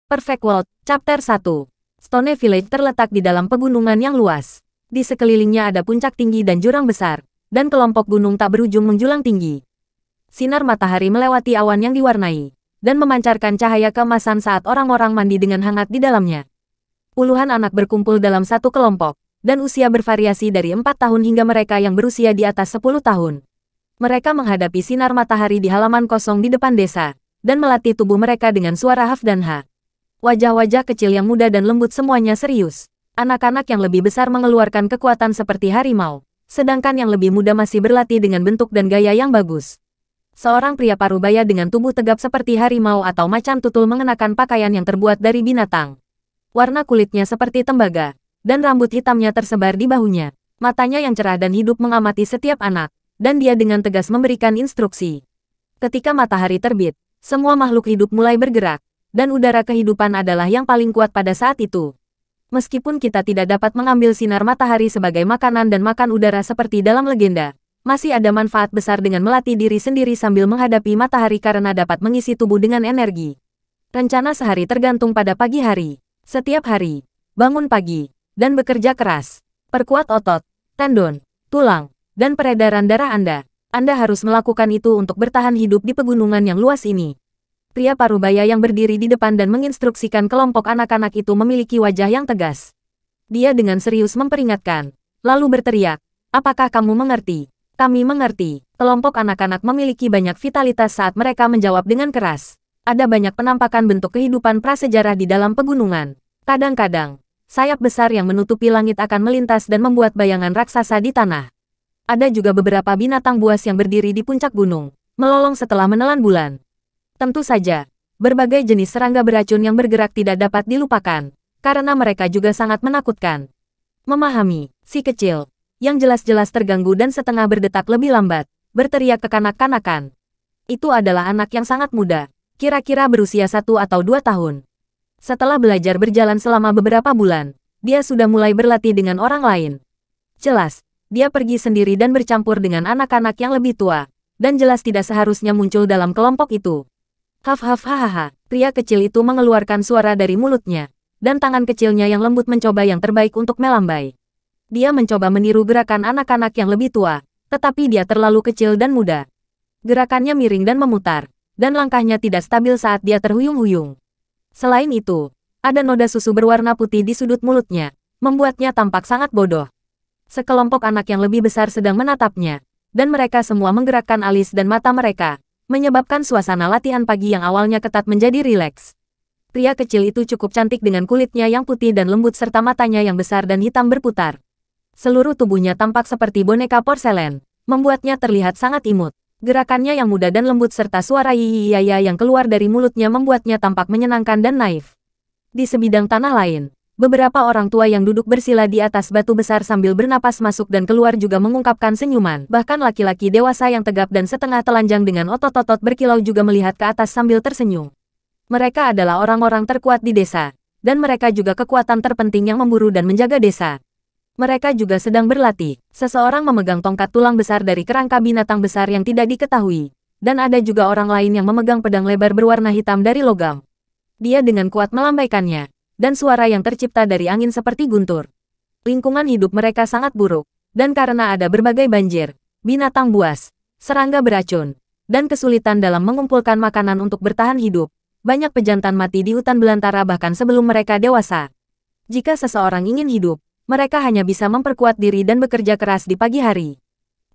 Perfect World, Chapter 1. Stone Village terletak di dalam pegunungan yang luas. Di sekelilingnya ada puncak tinggi dan jurang besar, dan kelompok gunung tak berujung menjulang tinggi. Sinar matahari melewati awan yang diwarnai, dan memancarkan cahaya keemasan saat orang-orang mandi dengan hangat di dalamnya. Puluhan anak berkumpul dalam satu kelompok, dan usia bervariasi dari 4 tahun hingga mereka yang berusia di atas 10 tahun. Mereka menghadapi sinar matahari di halaman kosong di depan desa, dan melatih tubuh mereka dengan suara haf dan ha. Wajah-wajah kecil yang muda dan lembut semuanya serius. Anak-anak yang lebih besar mengeluarkan kekuatan seperti harimau, sedangkan yang lebih muda masih berlatih dengan bentuk dan gaya yang bagus. Seorang pria parubaya dengan tubuh tegap seperti harimau atau macan tutul mengenakan pakaian yang terbuat dari binatang. Warna kulitnya seperti tembaga, dan rambut hitamnya tersebar di bahunya. Matanya yang cerah dan hidup mengamati setiap anak, dan dia dengan tegas memberikan instruksi. Ketika matahari terbit, semua makhluk hidup mulai bergerak, dan udara kehidupan adalah yang paling kuat pada saat itu. Meskipun kita tidak dapat mengambil sinar matahari sebagai makanan dan makan udara seperti dalam legenda, masih ada manfaat besar dengan melatih diri sendiri sambil menghadapi matahari karena dapat mengisi tubuh dengan energi. Rencana sehari tergantung pada pagi hari. Setiap hari, bangun pagi, dan bekerja keras. Perkuat otot, tendon, tulang, dan peredaran darah Anda. Anda harus melakukan itu untuk bertahan hidup di pegunungan yang luas ini. Pria parubaya yang berdiri di depan dan menginstruksikan kelompok anak-anak itu memiliki wajah yang tegas. Dia dengan serius memperingatkan, lalu berteriak, "Apakah kamu mengerti?" "Kami mengerti." Kelompok anak-anak memiliki banyak vitalitas saat mereka menjawab dengan keras. Ada banyak penampakan bentuk kehidupan prasejarah di dalam pegunungan. Kadang-kadang, sayap besar yang menutupi langit akan melintas dan membuat bayangan raksasa di tanah. Ada juga beberapa binatang buas yang berdiri di puncak gunung, melolong setelah menelan bulan. Tentu saja, berbagai jenis serangga beracun yang bergerak tidak dapat dilupakan, karena mereka juga sangat menakutkan. Memahami, si kecil, yang jelas-jelas terganggu dan setengah berdetak lebih lambat, berteriak kekanak-kanakan. Itu adalah anak yang sangat muda, kira-kira berusia 1 atau 2 tahun. Setelah belajar berjalan selama beberapa bulan, dia sudah mulai berlatih dengan orang lain. Jelas, dia pergi sendiri dan bercampur dengan anak-anak yang lebih tua, dan jelas tidak seharusnya muncul dalam kelompok itu. Haf haf hahaha, pria kecil itu mengeluarkan suara dari mulutnya, dan tangan kecilnya yang lembut mencoba yang terbaik untuk melambai. Dia mencoba meniru gerakan anak-anak yang lebih tua, tetapi dia terlalu kecil dan muda. Gerakannya miring dan memutar, dan langkahnya tidak stabil saat dia terhuyung-huyung. Selain itu, ada noda susu berwarna putih di sudut mulutnya, membuatnya tampak sangat bodoh. Sekelompok anak yang lebih besar sedang menatapnya, dan mereka semua menggerakkan alis dan mata mereka, menyebabkan suasana latihan pagi yang awalnya ketat menjadi rileks. Pria kecil itu cukup cantik dengan kulitnya yang putih dan lembut serta matanya yang besar dan hitam berputar. Seluruh tubuhnya tampak seperti boneka porselen, membuatnya terlihat sangat imut. Gerakannya yang mudah dan lembut serta suara yiyiyaya yang keluar dari mulutnya membuatnya tampak menyenangkan dan naif. Di sebidang tanah lain, beberapa orang tua yang duduk bersila di atas batu besar sambil bernapas masuk dan keluar juga mengungkapkan senyuman. Bahkan laki-laki dewasa yang tegap dan setengah telanjang dengan otot-otot berkilau juga melihat ke atas sambil tersenyum. Mereka adalah orang-orang terkuat di desa, dan mereka juga kekuatan terpenting yang memburu dan menjaga desa. Mereka juga sedang berlatih. Seseorang memegang tongkat tulang besar dari kerangka binatang besar yang tidak diketahui, dan ada juga orang lain yang memegang pedang lebar berwarna hitam dari logam. Dia dengan kuat melambaikannya, dan suara yang tercipta dari angin seperti guntur. Lingkungan hidup mereka sangat buruk, dan karena ada berbagai banjir, binatang buas, serangga beracun, dan kesulitan dalam mengumpulkan makanan untuk bertahan hidup, banyak pejantan mati di hutan belantara bahkan sebelum mereka dewasa. Jika seseorang ingin hidup, mereka hanya bisa memperkuat diri dan bekerja keras di pagi hari.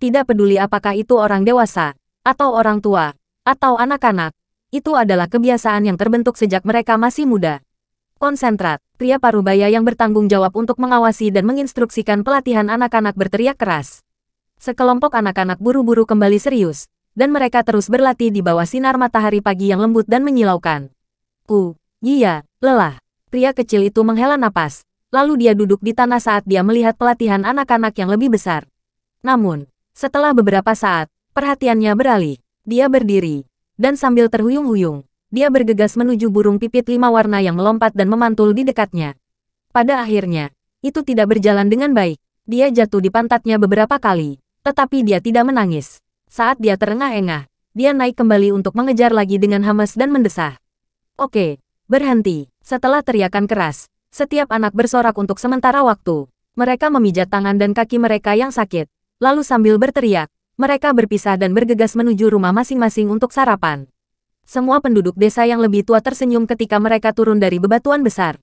Tidak peduli apakah itu orang dewasa, atau orang tua, atau anak-anak, itu adalah kebiasaan yang terbentuk sejak mereka masih muda. Konsentrat, pria parubaya yang bertanggung jawab untuk mengawasi dan menginstruksikan pelatihan anak-anak berteriak keras. Sekelompok anak-anak buru-buru kembali serius, dan mereka terus berlatih di bawah sinar matahari pagi yang lembut dan menyilaukan. Iya, lelah. Pria kecil itu menghela napas, lalu dia duduk di tanah saat dia melihat pelatihan anak-anak yang lebih besar. Namun, setelah beberapa saat, perhatiannya beralih. Dia berdiri, dan sambil terhuyung-huyung, dia bergegas menuju burung pipit 5 warna yang melompat dan memantul di dekatnya. Pada akhirnya, itu tidak berjalan dengan baik. Dia jatuh di pantatnya beberapa kali, tetapi dia tidak menangis. Saat dia terengah-engah, dia naik kembali untuk mengejar lagi dengan hamas dan mendesah. Oke, Berhenti. Setelah teriakan keras, setiap anak bersorak untuk sementara waktu. Mereka memijat tangan dan kaki mereka yang sakit. Lalu sambil berteriak, mereka berpisah dan bergegas menuju rumah masing-masing untuk sarapan. Semua penduduk desa yang lebih tua tersenyum ketika mereka turun dari bebatuan besar.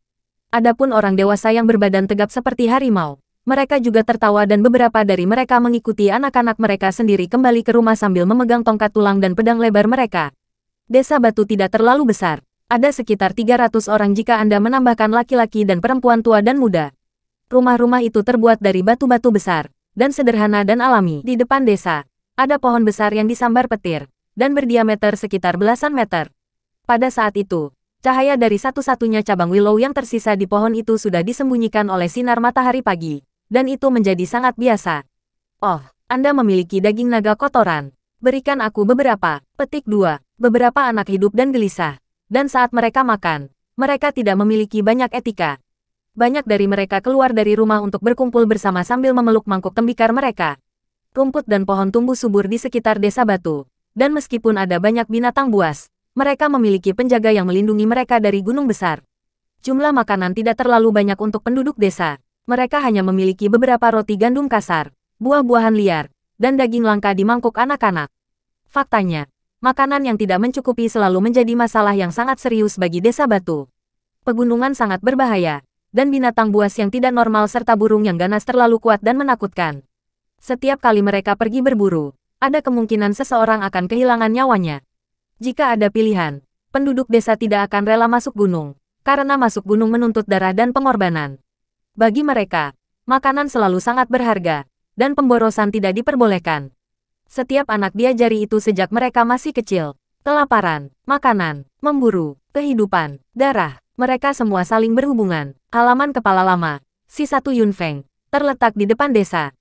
Adapun orang dewasa yang berbadan tegap seperti harimau, mereka juga tertawa dan beberapa dari mereka mengikuti anak-anak mereka sendiri kembali ke rumah sambil memegang tongkat tulang dan pedang lebar mereka. Desa batu tidak terlalu besar. Ada sekitar 300 orang jika Anda menambahkan laki-laki dan perempuan tua dan muda. Rumah-rumah itu terbuat dari batu-batu besar dan sederhana dan alami. Di depan desa, ada pohon besar yang disambar petir dan berdiameter sekitar belasan meter. Pada saat itu, cahaya dari satu-satunya cabang willow yang tersisa di pohon itu sudah disembunyikan oleh sinar matahari pagi, dan itu menjadi sangat biasa. Oh, Anda memiliki daging naga kotoran. Berikan aku beberapa. Petik 2. Beberapa anak hidup dan gelisah. Dan saat mereka makan, mereka tidak memiliki banyak etika. Banyak dari mereka keluar dari rumah untuk berkumpul bersama sambil memeluk mangkuk tembikar mereka. Rumput dan pohon tumbuh subur di sekitar desa batu. Dan meskipun ada banyak binatang buas, mereka memiliki penjaga yang melindungi mereka dari gunung besar. Jumlah makanan tidak terlalu banyak untuk penduduk desa. Mereka hanya memiliki beberapa roti gandum kasar, buah-buahan liar, dan daging langka di mangkuk anak-anak. Faktanya, makanan yang tidak mencukupi selalu menjadi masalah yang sangat serius bagi desa batu. Pegunungan sangat berbahaya, dan binatang buas yang tidak normal serta burung yang ganas terlalu kuat dan menakutkan. Setiap kali mereka pergi berburu, ada kemungkinan seseorang akan kehilangan nyawanya. Jika ada pilihan, penduduk desa tidak akan rela masuk gunung, karena masuk gunung menuntut darah dan pengorbanan. Bagi mereka, makanan selalu sangat berharga, dan pemborosan tidak diperbolehkan. Setiap anak diajari itu sejak mereka masih kecil. Kelaparan, makanan, memburu, kehidupan, darah, mereka semua saling berhubungan. Halaman kepala lama, si satu Yunfeng, terletak di depan desa.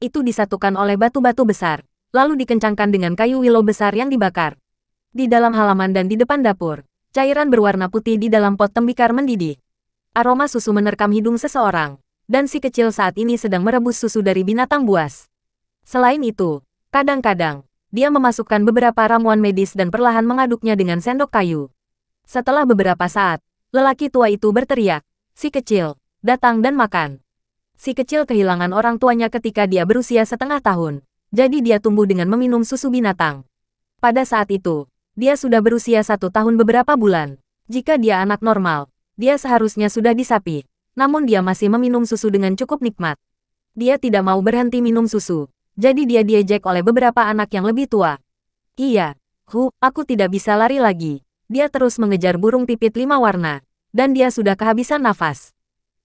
Itu disatukan oleh batu-batu besar, lalu dikencangkan dengan kayu willow besar yang dibakar. Di dalam halaman dan di depan dapur, cairan berwarna putih di dalam pot tembikar mendidih. Aroma susu menerkam hidung seseorang, dan si kecil saat ini sedang merebus susu dari binatang buas. Selain itu, kadang-kadang, dia memasukkan beberapa ramuan medis dan perlahan mengaduknya dengan sendok kayu. Setelah beberapa saat, lelaki tua itu berteriak, "Si kecil, datang dan makan." Si kecil kehilangan orang tuanya ketika dia berusia setengah tahun. Jadi dia tumbuh dengan meminum susu binatang. Pada saat itu, dia sudah berusia 1 tahun beberapa bulan. Jika dia anak normal, dia seharusnya sudah disapi. Namun dia masih meminum susu dengan cukup nikmat. Dia tidak mau berhenti minum susu. Jadi dia diejek oleh beberapa anak yang lebih tua. Iya, aku tidak bisa lari lagi. Dia terus mengejar burung pipit 5 warna. Dan dia sudah kehabisan nafas.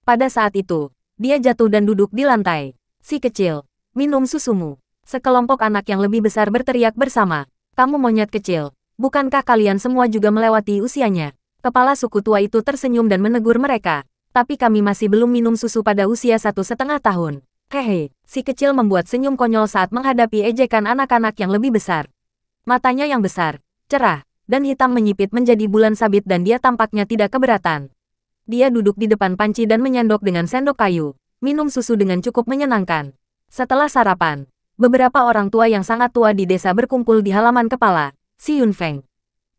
Pada saat itu, dia jatuh dan duduk di lantai. Si kecil, minum susumu. Sekelompok anak yang lebih besar berteriak bersama. Kamu monyet kecil, bukankah kalian semua juga melewati usianya? Kepala suku tua itu tersenyum dan menegur mereka. Tapi kami masih belum minum susu pada usia 1,5 tahun. Hehe, si kecil membuat senyum konyol saat menghadapi ejekan anak-anak yang lebih besar. Matanya yang besar, cerah, dan hitam menyipit menjadi bulan sabit dan dia tampaknya tidak keberatan. Dia duduk di depan panci dan menyendok dengan sendok kayu, minum susu dengan cukup menyenangkan. Setelah sarapan, beberapa orang tua yang sangat tua di desa berkumpul di halaman kepala, si Yunfeng.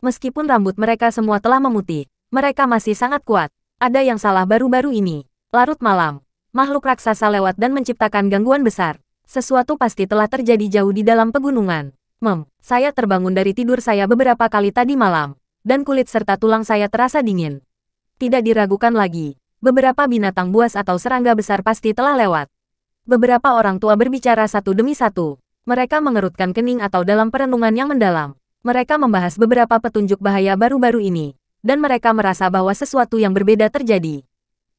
Meskipun rambut mereka semua telah memutih, mereka masih sangat kuat. Ada yang salah baru-baru ini. Larut malam, makhluk raksasa lewat dan menciptakan gangguan besar. Sesuatu pasti telah terjadi jauh di dalam pegunungan. Saya terbangun dari tidur saya beberapa kali tadi malam, dan kulit serta tulang saya terasa dingin. Tidak diragukan lagi, beberapa binatang buas atau serangga besar pasti telah lewat. Beberapa orang tua berbicara satu demi satu. Mereka mengerutkan kening atau dalam perenungan yang mendalam. Mereka membahas beberapa petunjuk bahaya baru-baru ini, dan mereka merasa bahwa sesuatu yang berbeda terjadi.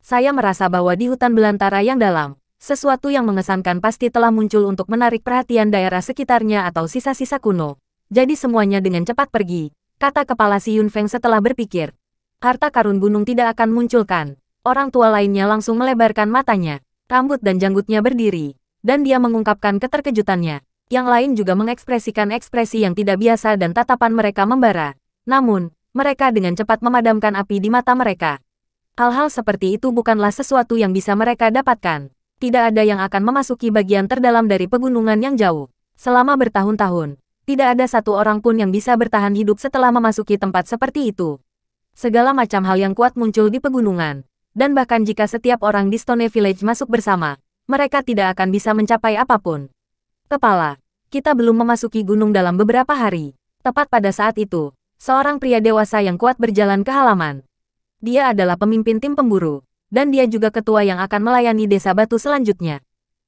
Saya merasa bahwa di hutan belantara yang dalam, sesuatu yang mengesankan pasti telah muncul untuk menarik perhatian daerah sekitarnya atau sisa-sisa kuno. Jadi semuanya dengan cepat pergi, kata kepala si Yunfeng setelah berpikir. Harta karun gunung tidak akan munculkan. Orang tua lainnya langsung melebarkan matanya. Rambut dan janggutnya berdiri, dan dia mengungkapkan keterkejutannya. Yang lain juga mengekspresikan ekspresi yang tidak biasa dan tatapan mereka membara. Namun, mereka dengan cepat memadamkan api di mata mereka. Hal-hal seperti itu bukanlah sesuatu yang bisa mereka dapatkan. Tidak ada yang akan memasuki bagian terdalam dari pegunungan yang jauh. Selama bertahun-tahun, tidak ada satu orang pun yang bisa bertahan hidup setelah memasuki tempat seperti itu. Segala macam hal yang kuat muncul di pegunungan. Dan bahkan jika setiap orang di Stone Village masuk bersama, mereka tidak akan bisa mencapai apapun. Kepala, kita belum memasuki gunung dalam beberapa hari. Tepat pada saat itu, seorang pria dewasa yang kuat berjalan ke halaman. Dia adalah pemimpin tim pemburu, dan dia juga ketua yang akan melayani desa batu selanjutnya.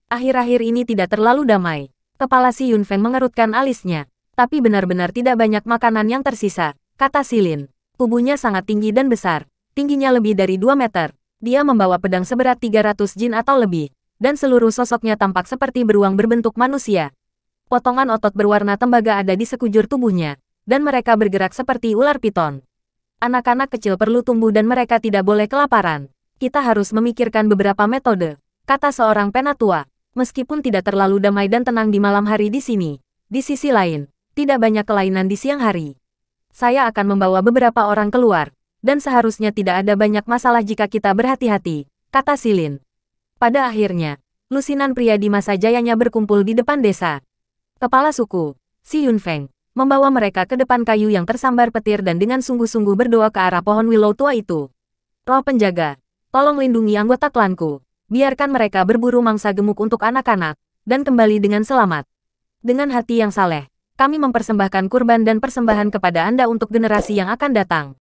Akhir-akhir ini tidak terlalu damai. Kepala si Yunfeng mengerutkan alisnya. Tapi benar-benar tidak banyak makanan yang tersisa, kata Silin. Tubuhnya sangat tinggi dan besar, tingginya lebih dari 2 meter. Dia membawa pedang seberat 300 jin atau lebih, dan seluruh sosoknya tampak seperti beruang berbentuk manusia. Potongan otot berwarna tembaga ada di sekujur tubuhnya, dan mereka bergerak seperti ular piton. Anak-anak kecil perlu tumbuh dan mereka tidak boleh kelaparan. Kita harus memikirkan beberapa metode, kata seorang penatua. Meskipun tidak terlalu damai dan tenang di malam hari di sini, di sisi lain, tidak banyak kelainan di siang hari. Saya akan membawa beberapa orang keluar, dan seharusnya tidak ada banyak masalah jika kita berhati-hati, kata Silin. Pada akhirnya, lusinan pria di masa jayanya berkumpul di depan desa. Kepala suku, si Yunfeng, membawa mereka ke depan kayu yang tersambar petir dan dengan sungguh-sungguh berdoa ke arah pohon willow tua itu. Roh penjaga, tolong lindungi anggota klanku. Biarkan mereka berburu mangsa gemuk untuk anak-anak, dan kembali dengan selamat. Dengan hati yang saleh, kami mempersembahkan kurban dan persembahan kepada Anda untuk generasi yang akan datang.